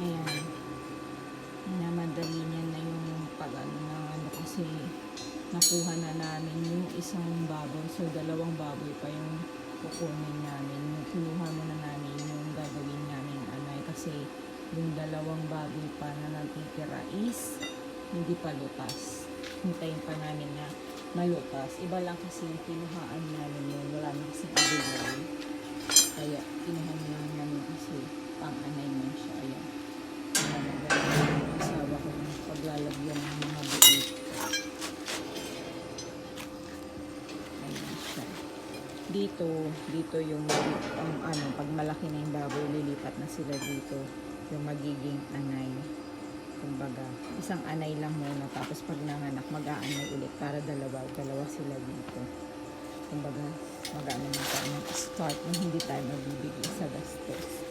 Ayan. Minamadali niya na yung kasi nakuha na namin yung isang baboy. So, dalawang baboy pa yung kukunin namin. Kinuha muna namin yung gagawin namin kasi yung dalawang baboy pa na natitira is hindi pa lutas. Hintayin pa namin na malutas. Iba lang kasi yung kinuhaan namin yun. Wala na kasi available. Kaya kinuha namin kasi pang-anay man siya. Ayan. Asawa ko yung paglalagyan ng mga buit. Ayan siya. Dito yung pag malaki na yung baboy, lilipat na sila dito. Yung magiging anay. Kumbaga, isang anay lang muna. Tapos pag nanganak, mag-aanay ulit para dalawa sila dito. Kumbaga, mag-aanay na tayo start na hindi tayo mabibigay sa gastos.